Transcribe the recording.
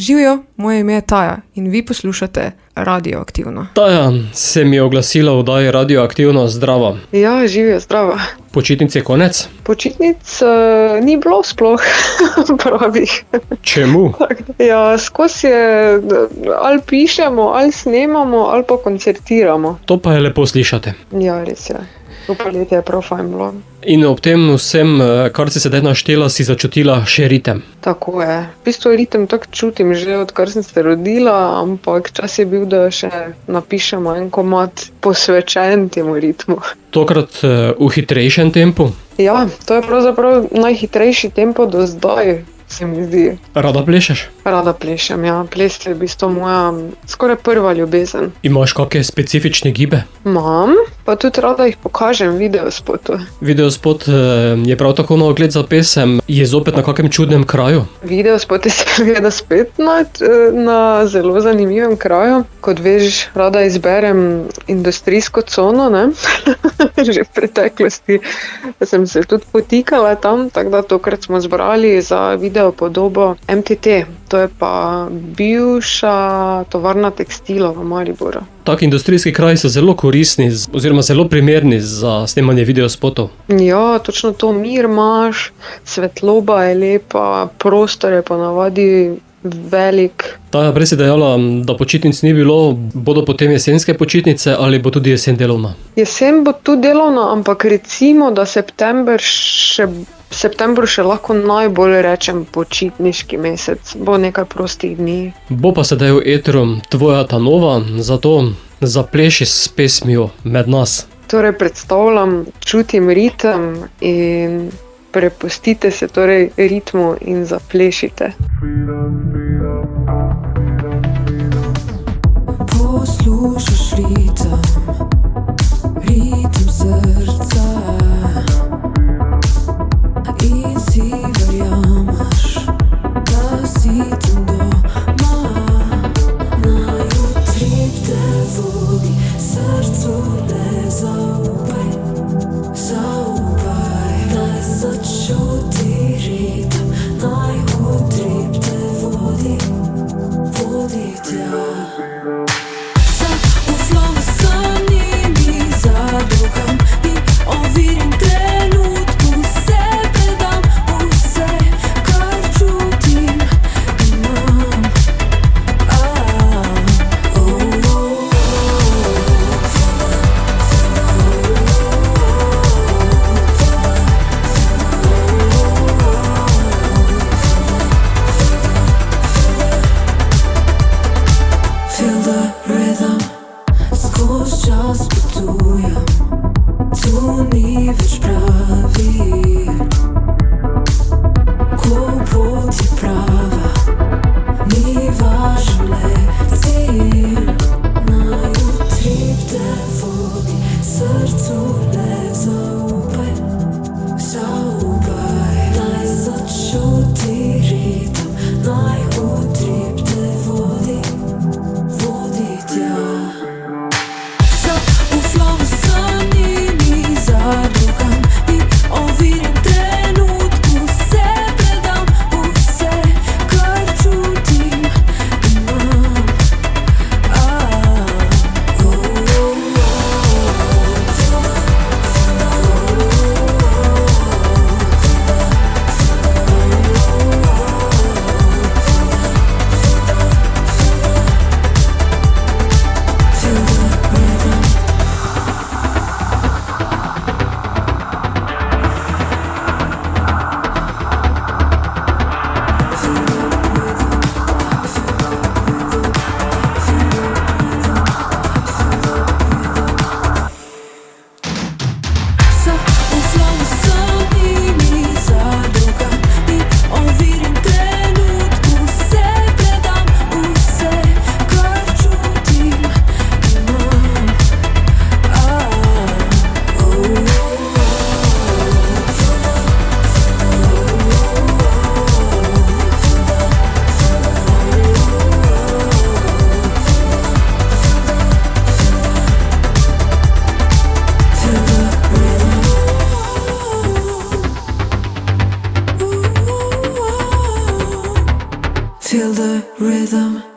Živijo, moje ime je Taja in vi poslušate Radioaktivno. Taja se mi je oglasila v oddaji Radioaktivno. Zdravo. Ja, živijo, zdravo. Počitnic je konec? Počitnic ni bilo sploh pravih. Čemu? Ja, skozi je, ali pišemo, ali snemamo, ali pa koncertiramo. To pa je lepo slišati. Ja, res je. To poletje je prav fajn bilo. In ob tem vsem, kar si sedaj naštela, si začutila še ritem. Tako je. V bistvu ritem tako čutim že odkar sem se rodila, ampak čas je bil, da še napišemo en komad posvečen temu ritmu. Tokrat v hitrejšem tempu? Ja, to je pravzaprav najhitrejši tempo do zdaj, se mi zdi. Rada plešeš? Rada plešem, ja. Ples je v bistvu moja skoraj prva ljubezen. Imaš kakšne specifične gibe? Imam, pa tudi rada jih pokažem v videospotu. Videospot je prav tako na ogled za pesem. Je zopet na kakem čudnem kraju? Videospot je seveda spet na zelo zanimivem kraju. Kot veš, rada izberem industrijsko cono, ne? Že v preteklosti sem se tudi potikala tam, tako da tokrat smo zbrali za videopodobo MTT. To je pa bivša tovarna tekstila v Mariboru. Tak industrijski kraji so zelo koristni oziroma zelo primerni za snemanje videospotov. Ja, točno to, mir imaš, svetloba je lepa, prostor je ponavadi velik. Taja, prej si dejala, da počitnic ni bilo. Bodo potem jesenske počitnice ali bo tudi jesen delovna? Jesen bo tudi delovna, ampak recimo, da septembru še lahko najbolj rečem počitniški mesec. Bo nekaj prostih dni. Bo pa sedaj v etru tvoja ta nova, zato zapleši s pesmijo Med nas. Torej predstavljam, čutim ritem in prepustite se torej ritmu in zaplešite. Poslušaš ritem, ritem srca in si verjameš, da si tam doma. Naj utrip te vodi, srcu ne zaupaj, zaupaj. Naj začuti ritem, naj utrip te vodi, vodi tja. rhythm.